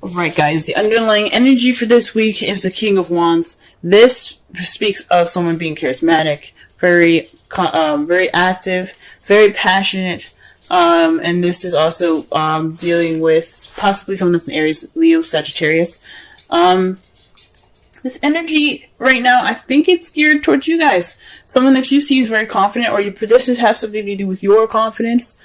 Alright guys, the underlying energy for this week is the King of Wands. This speaks of someone being charismatic, very active, very passionate, and this is also dealing with possibly someone that's an Aries, Leo, Sagittarius. This energy right now, I think it's geared towards you guys. Someone that you see is very confident, or this has something to do with your confidence.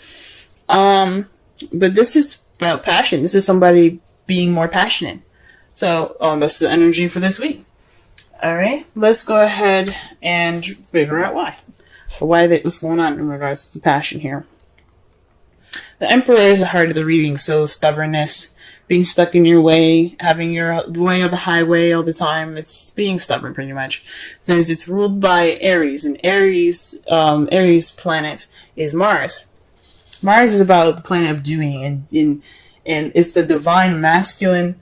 But this is about passion. This is somebody being more passionate. So, that's the energy for this week. Alright, let's go ahead and figure out why. What's going on in regards to the passion here. The Emperor is the heart of the reading, so stubbornness, being stuck in your way, having your way of the highway all the time. It's being stubborn, pretty much. Because it's ruled by Aries, and Aries planet is Mars. Mars is about the planet of doing, and it's the divine masculine,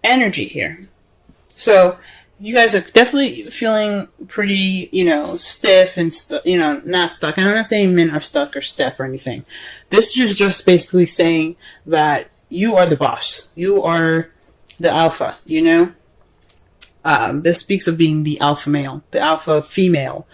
energy here. So, you guys are definitely feeling pretty, stiff and, not stuck. And I'm not saying men are stuck or stiff or anything. This is just basically saying that you are the boss. You are the alpha, This speaks of being the alpha male, the alpha female,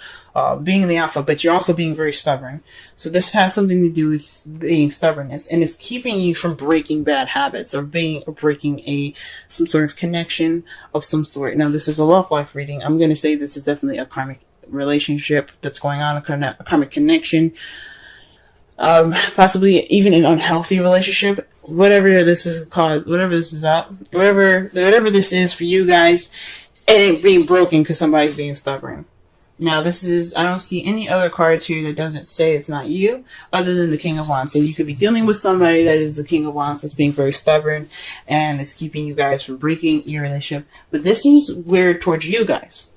being the alpha, but you're also being very stubborn. So this has something to do with being stubbornness, and it's keeping you from breaking bad habits or breaking some sort of connection of some sort. Now, this is a love life reading. I'm going to say this is definitely a karmic relationship that's going on, a karmic connection, possibly even an unhealthy relationship. Whatever this is called, whatever this is for you guys, it ain't being broken because somebody's being stubborn. Now, I don't see any other cards here that doesn't say it's not you, other than the King of Wands. So you could be dealing with somebody that is the King of Wands that's being very stubborn, and it's keeping you guys from breaking your relationship. But this is weird towards you guys.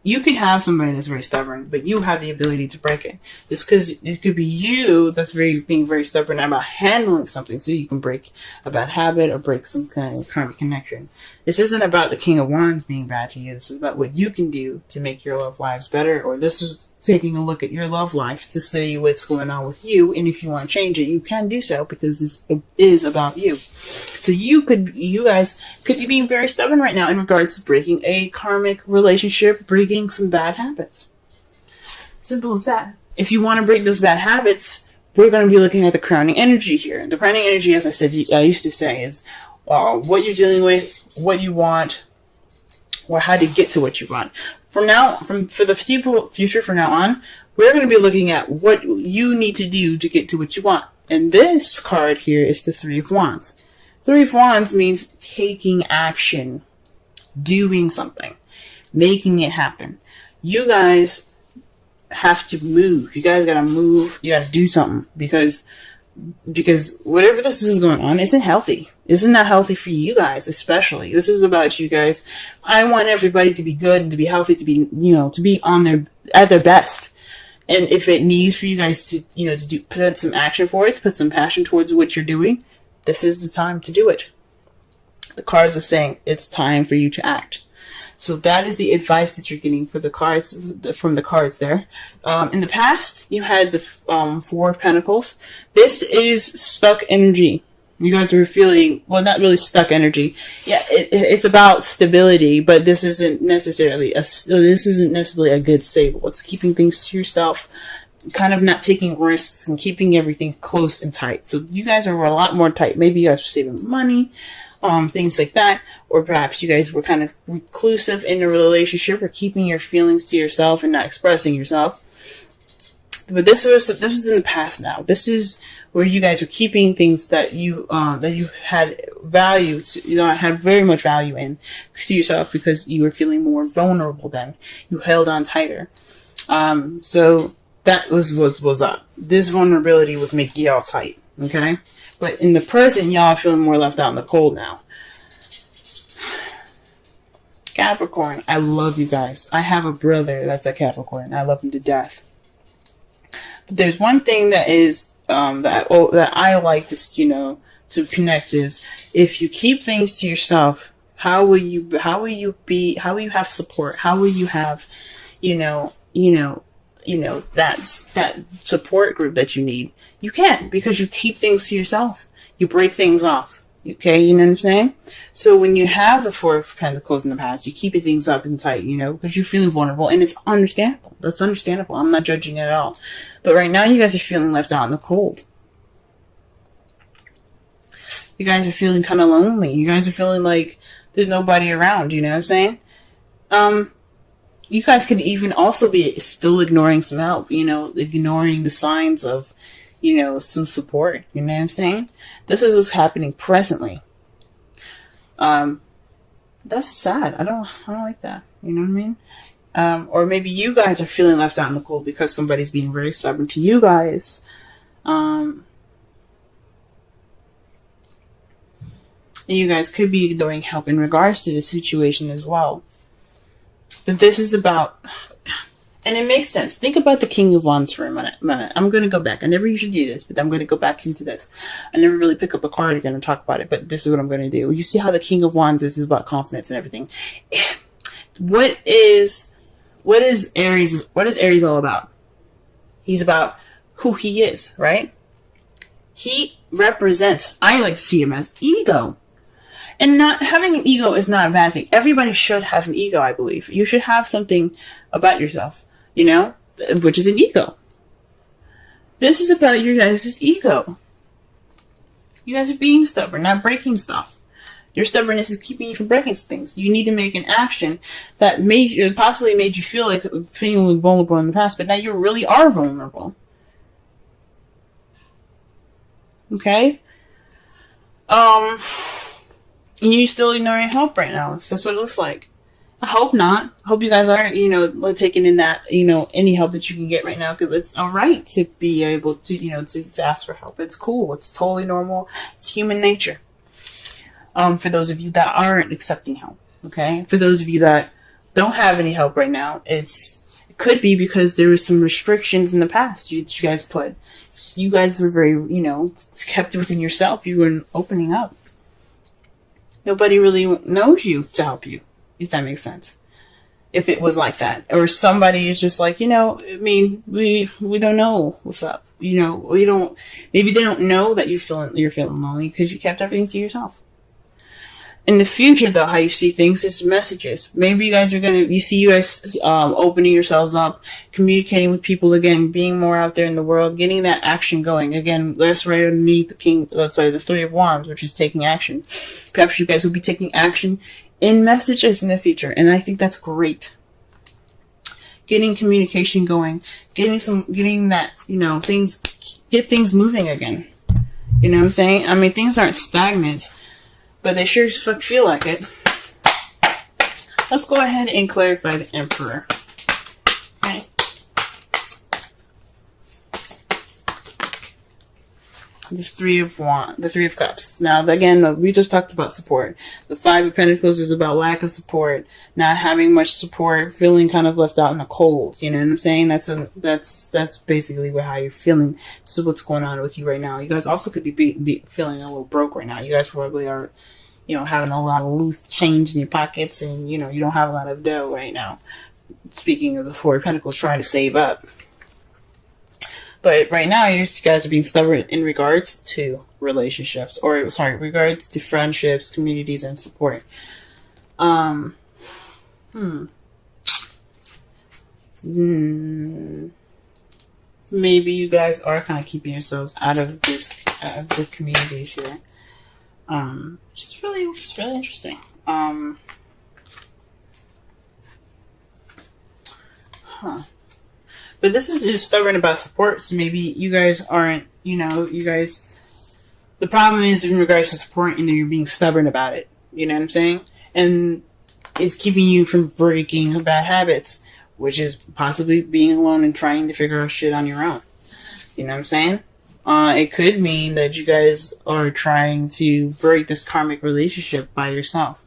You could have somebody that's very stubborn, but you have the ability to break it. It's because it could be you that's being very stubborn about handling something, so you can break a bad habit or break some kind of karmic connection. This isn't about the King of Wands being bad to you. This is about what you can do to make your love lives better, or this is taking a look at your love life to see what's going on with you, and if you want to change it, you can do so, because this is about you. So you guys could be being very stubborn right now in regards to breaking a karmic relationship, breaking some bad habits. Simple as that. If you want to break those bad habits, we're going to be looking at the crowning energy here. The crowning energy, as I used to say, is what you're dealing with, what you want, or how to get to what you want. For the future from now on, we're going to be looking at what you need to do to get to what you want. And this card here is the Three of Wands. Three of Wands means taking action, doing something, making it happen. You guys have to move. You guys gotta move. You gotta do something, because whatever this is going on isn't healthy. Isn't that healthy for you guys, especially? This is about you guys. I want everybody to be good and to be healthy, to be, to be at their best. And if it needs for you guys to, put some action for it, to put some passion towards what you're doing, this is the time to do it. The cards are saying it's time for you to act. So that is the advice that you're getting from the cards there. In the past, you had the Four of Pentacles. This is stuck energy. You guys were feeling, well, not really stuck energy. Yeah, it's about stability, but this isn't necessarily a good stable. It's keeping things to yourself, kind of not taking risks and keeping everything close and tight. So you guys are a lot more tight. Maybe you guys were saving money, things like that, or perhaps you guys were kind of reclusive in a relationship, or keeping your feelings to yourself and not expressing yourself. But this was in the past now. This is where you guys are keeping things that you had value to, had very much value in to yourself, because you were feeling more vulnerable then. You held on tighter. So that was what was up. This vulnerability was making y'all tight, okay? But in the present, y'all are feeling more left out in the cold now. Capricorn, I love you guys. I have a brother that's a Capricorn. I love him to death. But there's one thing that is that I like to connect is, if you keep things to yourself, how will you have support? How will you have that support group that you need. You can't, because you keep things to yourself. You break things off. Okay, you know what I'm saying? So when you have the Four of Pentacles in the past, you keep things up and tight, because you're feeling vulnerable, and it's understandable. That's understandable. I'm not judging it at all. But right now, you guys are feeling left out in the cold. You guys are feeling kind of lonely. You guys are feeling like there's nobody around, you know what I'm saying? You guys could even also be still ignoring some help, ignoring the signs of, some support, you know what I'm saying? This is what's happening presently. That's sad. I don't like that. You know what I mean? Or maybe you guys are feeling left out in the cold because somebody's being very stubborn to you guys. You guys could be ignoring help in regards to the situation as well. But this is about, and it makes sense. Think about the King of Wands for a minute. I'm going to go back. I never usually do this, but I'm going to go back into this. I never really pick up a card again and talk about it, but this is what I'm going to do. You see how the King of Wands is about confidence and everything. What is Aries all about? He's about who he is, right? He represents, I like to see him as ego. And not having an ego is not a bad thing. Everybody should have an ego, I believe. You should have something about yourself, which is an ego. This is about your guys' ego. You guys are being stubborn, not breaking stuff. Your stubbornness is keeping you from breaking things. You need to make an action that possibly made you feel like feeling vulnerable in the past, but now you really are vulnerable. Okay? You still ignoring help right now. That's what it looks like. I hope not. I hope you guys are, taking in that, any help that you can get right now, because it's all right to be able to, to ask for help. It's cool. It's totally normal. It's human nature. For those of you that aren't accepting help, okay? For those of you that don't have any help right now, it could be because there was some restrictions in the past you guys put. You guys were very, kept within yourself. You weren't opening up. Nobody really knows you to help you, if that makes sense. If it was like that. Or somebody is just like, we don't know what's up. Maybe they don't know that you're feeling lonely because you kept everything to yourself. In the future, though, how you see things is messages. Maybe you guys opening yourselves up, communicating with people again, being more out there in the world, getting that action going. Again, that's right underneath the Three of Wands, which is taking action. Perhaps you guys will be taking action in messages in the future, and I think that's great. Getting communication going, get things moving again. You know what I'm saying? I mean, things aren't stagnant, but they sure as fuck feel like it. Let's go ahead and clarify the Emperor. Okay. The Three of Cups. Now, again, we just talked about support. The Five of Pentacles is about lack of support, not having much support, feeling kind of left out in the cold. You know what I'm saying? That's basically how you're feeling. This is what's going on with you right now. You guys also could be feeling a little broke right now. You guys probably are, having a lot of loose change in your pockets, and you don't have a lot of dough right now. Speaking of the Four of Pentacles, trying to save up. But right now, you guys are being stubborn in regards to relationships, regards to friendships, communities, and support. Maybe you guys are kind of keeping yourselves out of the communities here. Which is really interesting. But this is stubborn about support, so maybe you guys aren't, the problem is in regards to support, and you're being stubborn about it. You know what I'm saying? And it's keeping you from breaking bad habits, which is possibly being alone and trying to figure out shit on your own. You know what I'm saying? It could mean that you guys are trying to break this karmic relationship by yourself,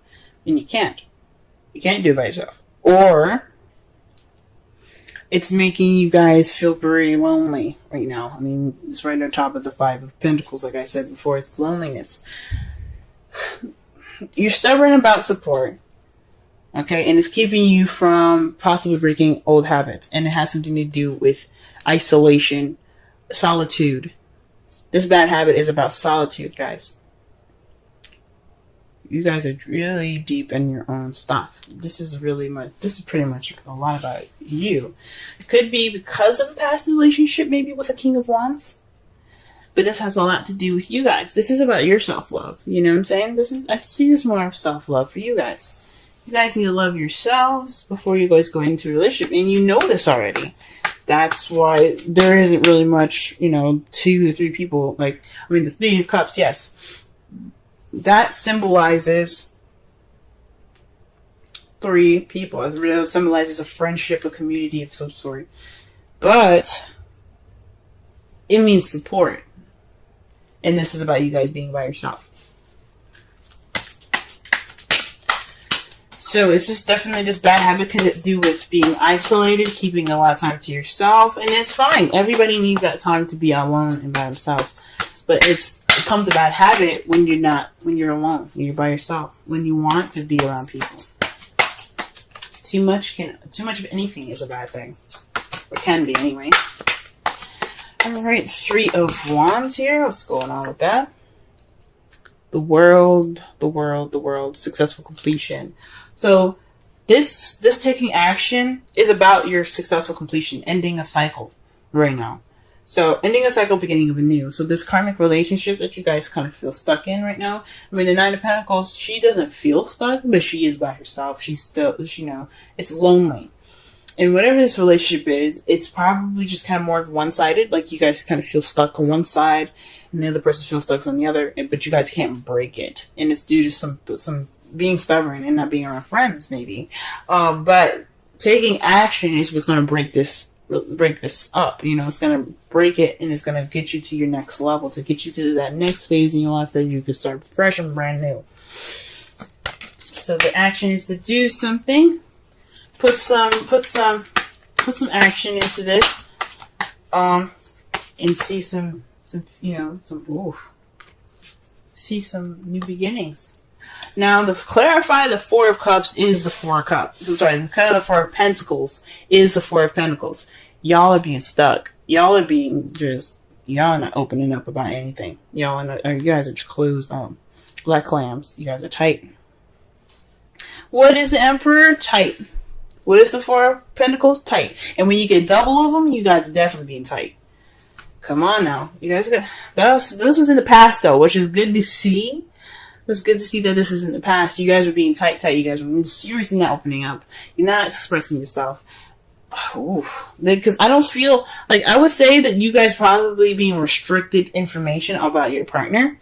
and you can't. You can't do it by yourself. Or it's making you guys feel very lonely right now. I mean, it's right on top of the Five of Pentacles, like I said before. It's loneliness. You're stubborn about support. Okay, and it's keeping you from possibly breaking old habits, and it has something to do with isolation, solitude. This bad habit is about solitude, guys. You guys are really deep in your own stuff. This is pretty much a lot about you. It could be because of the past relationship, maybe with a King of Wands. But this has a lot to do with you guys. This is about your self-love. You know what I'm saying? I see this more of self-love for you guys. You guys need to love yourselves before you guys go into a relationship. And you know this already. That's why there isn't really much, 2 to 3 people. The 3 of Cups, yes. That symbolizes 3 people. It really symbolizes a friendship, a community of some sort. But it means support. And this is about you guys being by yourself. So it's just definitely this bad habit can do with being isolated, keeping a lot of time to yourself, and it's fine. Everybody needs that time to be alone and by themselves. But it becomes a bad habit when you're alone, when you're by yourself, when you want to be around people. Too much of anything is a bad thing. Or can be anyway. Alright, 3 of Wands here. What's going on with that? The world, successful completion. So this taking action is about your successful completion, ending a cycle right now. So ending a cycle, beginning of a new. So this karmic relationship that you guys kind of feel stuck in right now. The 9 of Pentacles, she doesn't feel stuck, but she is by herself. She's still, it's lonely. And whatever this relationship is, it's probably just kind of more of one-sided. Like you guys kind of feel stuck on one side, and the other person feels stuck on the other. But you guys can't break it, and it's due to some being stubborn and not being around friends, maybe. But taking action is what's going to break this up. It's going to break it, and it's going to get you to your next level, to get you to that next phase in your life that you can start fresh and brand new. So the action is to do something. Put some action into this, and see some new beginnings. Now, to clarify, the 4 of Cups is the 4 of Cups. I'm sorry, kind of the 4 of Pentacles is the 4 of Pentacles. Y'all are being stuck. Y'all are not opening up about anything. You guys are just closed like clams. You guys are tight. What is the Emperor? Tight. What is the 4 of Pentacles? Tight. And when you get double of them, you guys are definitely being tight. Come on now. You guys got this is in the past though, which is good to see. It's good to see that this is in the past. You guys are being tight. You guys are seriously not opening up. You're not expressing yourself. Because I don't feel like, I would say that you guys probably being restricted information about your partner,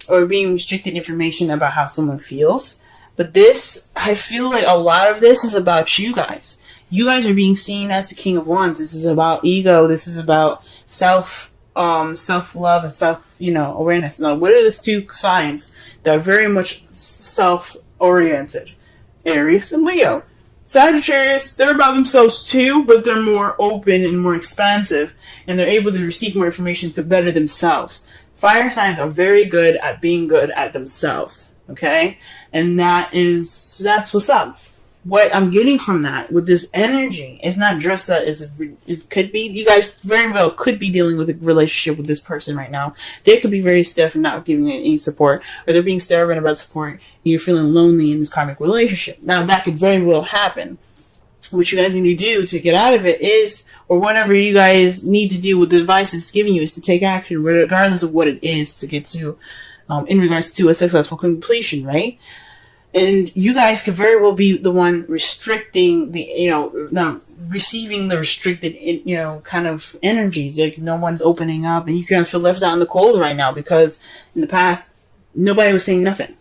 or being restricted information about how someone feels. But this, I feel like a lot of this is about you guys. You guys are being seen as the King of Wands. This is about ego. This is about self-love and self-awareness. Now, what are the 2 signs that are very much self-oriented? Aries and Leo. Sagittarius, they're about themselves too, but they're more open and more expansive, and they're able to receive more information to better themselves. Fire signs are very good at being good at themselves. Okay? And that's what's up. What I'm getting from that, with this energy, it's not just that it could be, you guys very well could be dealing with a relationship with this person right now. They could be very stiff and not giving any support, or they're being stubborn about support, and you're feeling lonely in this karmic relationship. Now, that could very well happen. What you guys need to do to get out of it is, or whatever you guys need to do with the advice it's giving you, is to take action, regardless of what it is, to get to in regards to a successful completion, right? And you guys could very well be the one restricting receiving the restricted, kind of energies. Like no one's opening up, and you kind of feel left out in the cold right now because in the past, nobody was saying nothing.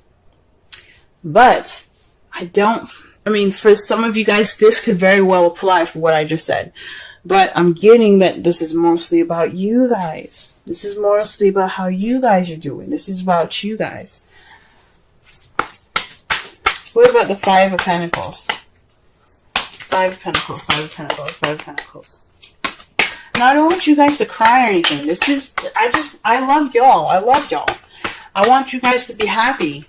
But for some of you guys, this could very well apply for what I just said. But I'm getting that this is mostly about you guys. This is mostly about how you guys are doing. This is about you guys. What about the 5 of Pentacles? 5 of Pentacles, 5 of Pentacles, 5 of Pentacles. Now, I don't want you guys to cry or anything. I love y'all. I want you guys to be happy.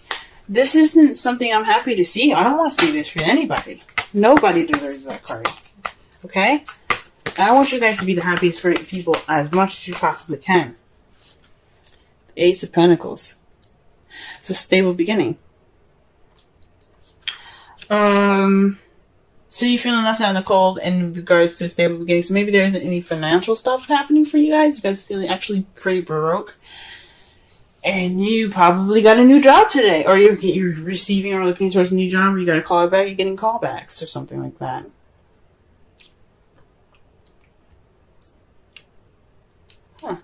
This isn't something I'm happy to see. I don't want to see this for anybody. Nobody deserves that card. Okay? I want you guys to be the happiest for people as much as you possibly can. The Ace of Pentacles. It's a stable beginning. So you're feeling left out in the cold in regards to a stable beginning. So maybe there isn't any financial stuff happening for you guys. You guys feeling actually pretty broke. And you probably got a new job today. Or you're receiving or looking towards a new job. Or you got a call back. You're getting callbacks or something like that. Huh.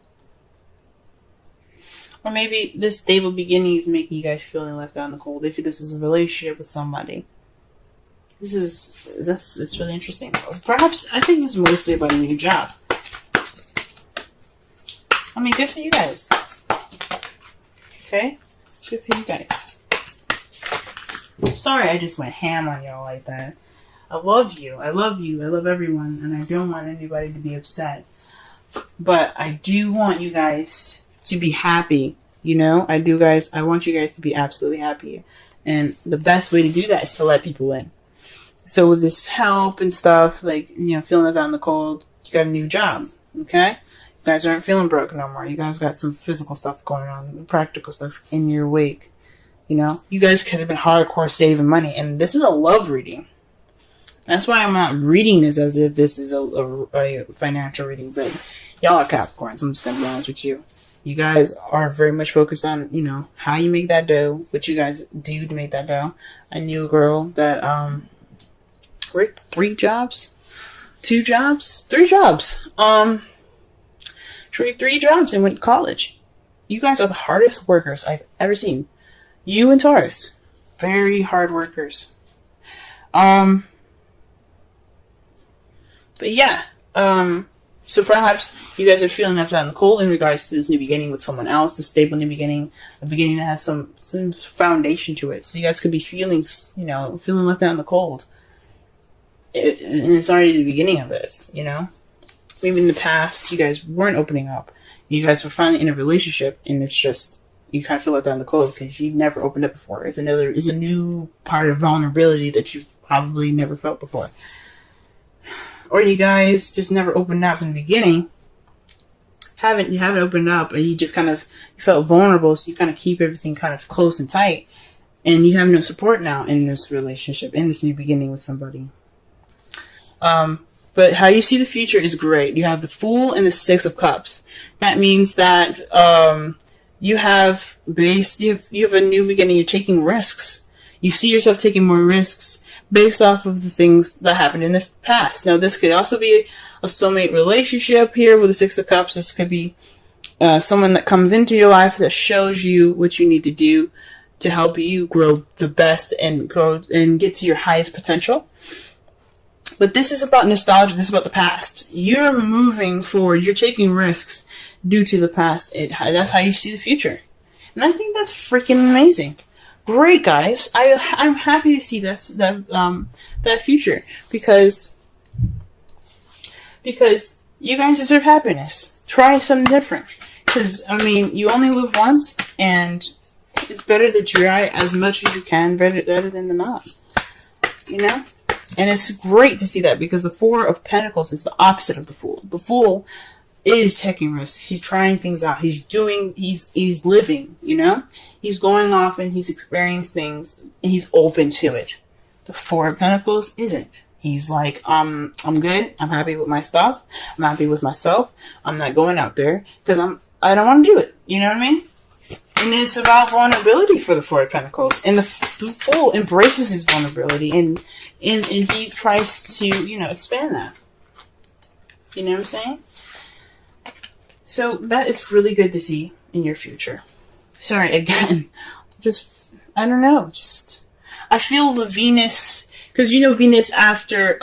Or maybe this stable beginning is making you guys feeling left out in the cold. If this is a relationship with somebody. It's really interesting. Perhaps, I think it's mostly about a new job. I mean, good for you guys. Okay? Good for you guys. Sorry I just went ham on y'all like that. I love you. I love you. I love everyone. And I don't want anybody to be upset. But I do want you guys to be happy. You know? I want you guys to be absolutely happy. And the best way to do that is to let people in. So with this help and stuff, like, you know, feeling it out in the cold, you got a new job, okay? You guys aren't feeling broke no more. You guys got some physical stuff going on, practical stuff in your wake, you know? You guys could have been hardcore saving money, and this is a love reading. That's why I'm not reading this as if this is a financial reading, but y'all are Capricorns, I'm just going to be honest with you. You guys are very much focused on, you know, how you make that dough, what you guys do to make that dough. I knew a girl that, worked 3 jobs? 2 jobs? 3 jobs. She worked 3 jobs and went to college. You guys are the hardest workers I've ever seen. You and Taurus. Very hard workers. But yeah. So perhaps you guys are feeling left out in the cold in regards to this new beginning with someone else, the stable new beginning, a beginning that has some foundation to it. So you guys could be feeling, you know, feeling left out in the cold. And it's already the beginning of this, you know? Maybe in the past, you guys weren't opening up. You guys were finally in a relationship, and it's just, you kind of feel left out in the cold because you've never opened up before. It's a new part of vulnerability that you've probably never felt before. Or you guys just never opened up in the beginning. You haven't opened up, and you just kind of you felt vulnerable, so you kind of keep everything kind of close and tight. And you have no support now in this relationship, in this new beginning with somebody. But how you see the future is great. You have the Fool and the 6 of Cups. That means that you have a new beginning. You're taking risks. You see yourself taking more risks based off of the things that happened in the past. Now, this could also be a soulmate relationship here with the 6 of Cups. This could be someone that comes into your life that shows you what you need to do to help you grow the best and grow and get to your highest potential. But this is about nostalgia. This is about the past. You're moving forward. You're taking risks due to the past. That's how you see the future. And I think that's freaking amazing. Great, guys. I'm happy to see that future because you guys deserve happiness. Try something different. Because, I mean, you only live once, and it's better to try as much as you can, better than not. You know? And it's great to see that because the 4 of Pentacles is the opposite of the Fool. The Fool is taking risks. He's trying things out. He's living, you know? He's going off and he's experiencing things and he's open to it. The 4 of Pentacles isn't. He's like, I'm good. I'm happy with my stuff. I'm happy with myself. I'm not going out there because I don't want to do it. You know what I mean? And it's about vulnerability for the 4 of Pentacles. And the Fool embraces his vulnerability and he tries to, you know, expand that. You know what I'm saying? So that is really good to see in your future. Sorry, again. I don't know. I feel the Venus, because you know Venus after,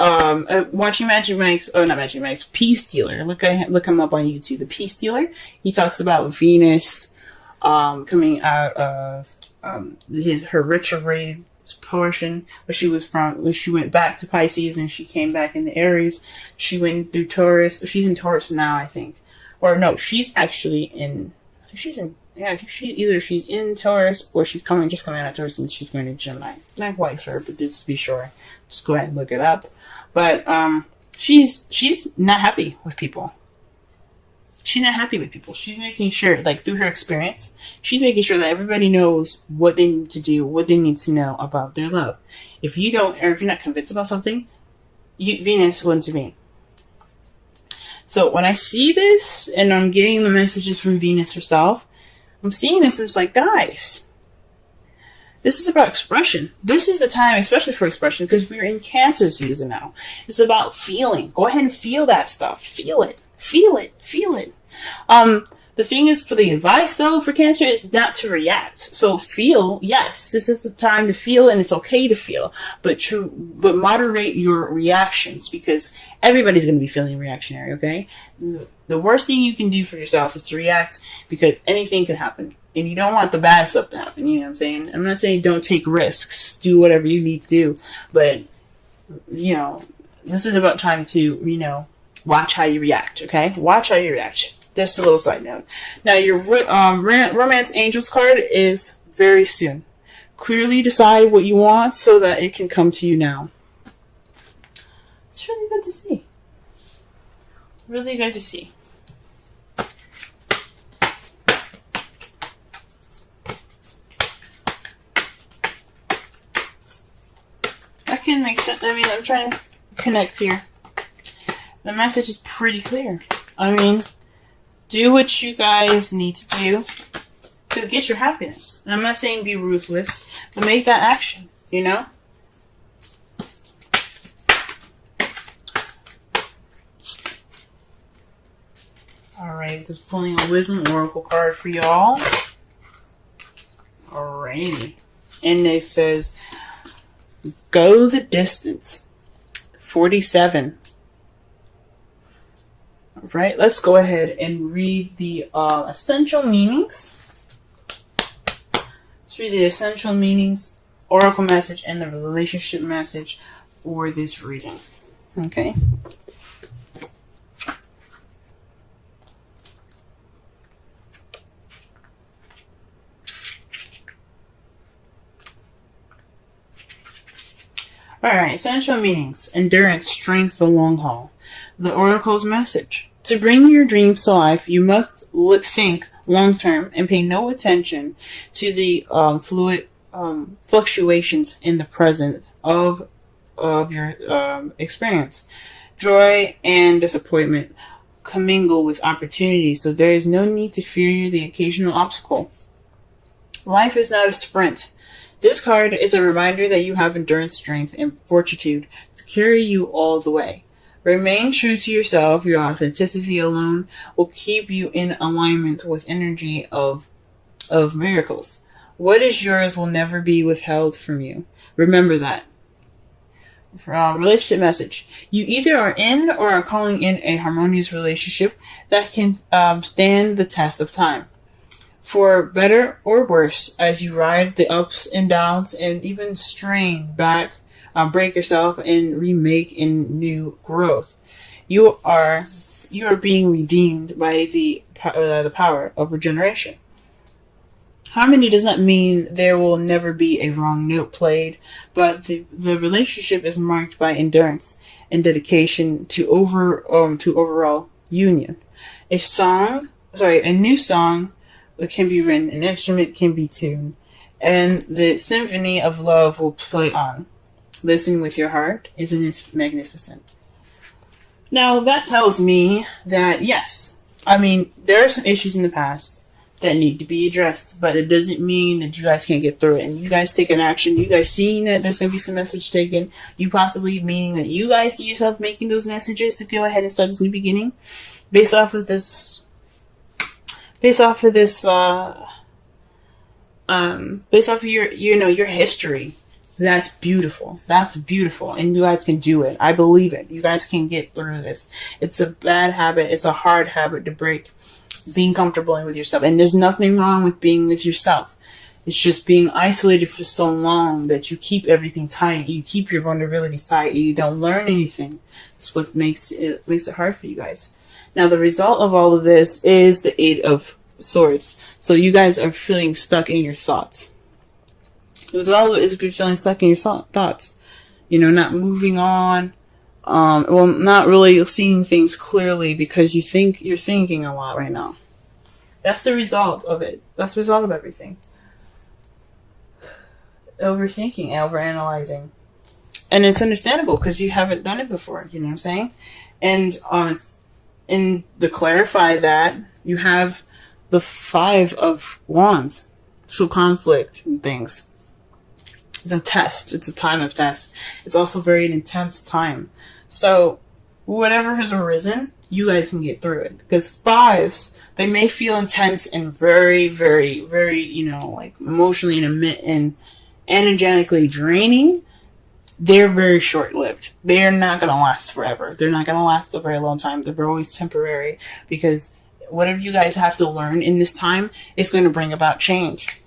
watching Magic Mike's, not Magic Mike's, Peace Dealer. Look him up on YouTube. The Peace Dealer. He talks about Venus, coming out of, her retrograde portion where she went back to Pisces and she came back into Aries. She went through Taurus. She's in Taurus now, I think. Or no, she's actually in Yeah, I think she's in Taurus or she's just coming out of Taurus and she's going to Gemini. Not quite sure, but just to be sure, just go ahead and look it up. But she's not happy with people. She's not happy with people. She's making sure, like through her experience, she's making sure that everybody knows what they need to do, what they need to know about their love. If you don't, or if you're not convinced about something, Venus will intervene. So when I see this and I'm getting the messages from Venus herself, I'm seeing this and it's like, guys, this is about expression. This is the time, especially for expression, because we're in Cancer season now. It's about feeling. Go ahead and feel that stuff. Feel it. Feel it. Feel it. The thing is, for the advice, though, for Cancer, is not to react. So feel, yes, this is the time to feel, and it's okay to feel. But moderate your reactions, because everybody's going to be feeling reactionary, okay? The worst thing you can do for yourself is to react, because anything can happen. And you don't want the bad stuff to happen, you know what I'm saying? I'm not saying don't take risks. Do whatever you need to do. But, you know, this is about time to, watch how you react, okay? Watch how you react. Just a little side note. Now, your Romance Angels card is very soon. Clearly decide what you want so that it can come to you now. It's really good to see. Really good to see. I can make sense. I mean, I'm trying to connect here. The message is pretty clear. I mean, do what you guys need to do to get your happiness. And I'm not saying be ruthless, but make that action, Alright, just pulling a Wisdom Oracle card for y'all. Alrighty. And it says, go the distance. 47. Right, let's go ahead and read the essential meanings. Let's read the essential meanings, oracle message, and the relationship message for this reading. Okay. Alright, essential meanings. Endurance, strength, the long haul. The oracle's message. To bring your dreams to life, you must think long-term and pay no attention to the fluid fluctuations in the present of your experience. Joy and disappointment commingle with opportunity, so there is no need to fear the occasional obstacle. Life is not a sprint. This card is a reminder that you have endurance, strength, and fortitude to carry you all the way. Remain true to yourself. Your authenticity alone will keep you in alignment with energy of miracles. What is yours will never be withheld from you. Remember that. Relationship message. You either are in or are calling in a harmonious relationship that can stand the test of time. For better or worse, as you ride the ups and downs and even strain back, break yourself and remake in new growth. You are being redeemed by the power of regeneration. Harmony does not mean there will never be a wrong note played, but the relationship is marked by endurance and dedication to overall union. A new song can be written, an instrument can be tuned, and the symphony of love will play on. Listen with your heart. Isn't it magnificent? Now, that tells me that, yes, I mean, there are some issues in the past that need to be addressed, but it doesn't mean that you guys can't get through it. And you guys take an action. You guys seeing that there's going to be some message taken. You possibly meaning that you guys see yourself making those messages to go ahead and start this new beginning based off of your history. That's beautiful. That's beautiful. And you guys can do it. I believe it. You guys can get through this. It's a bad habit. It's a hard habit to break. Being comfortable with yourself. And there's nothing wrong with being with yourself. It's just being isolated for so long that you keep everything tight. You keep your vulnerabilities tight. You don't learn anything. That's what makes it hard for you guys. Now, the result of all of this is the Eight of Swords. So you guys are feeling stuck in your thoughts. The Devil is feeling stuck in your thoughts. You know, not moving on. Well, not really seeing things clearly because you're thinking a lot right now. That's the result of it. That's the result of everything. Overthinking, overanalyzing. And it's understandable because you haven't done it before, you know what I'm saying? And to clarify that, you have the 5 of Wands. So conflict and things. It's a test. It's a time of test. It's also very an intense time. So whatever has arisen, you guys can get through it. Because 5s, they may feel intense and very, very, very, you know, like emotionally and energetically draining. They're very short-lived. They're not going to last forever. They're not going to last a very long time. They're always temporary because whatever you guys have to learn in this time is going to bring about change.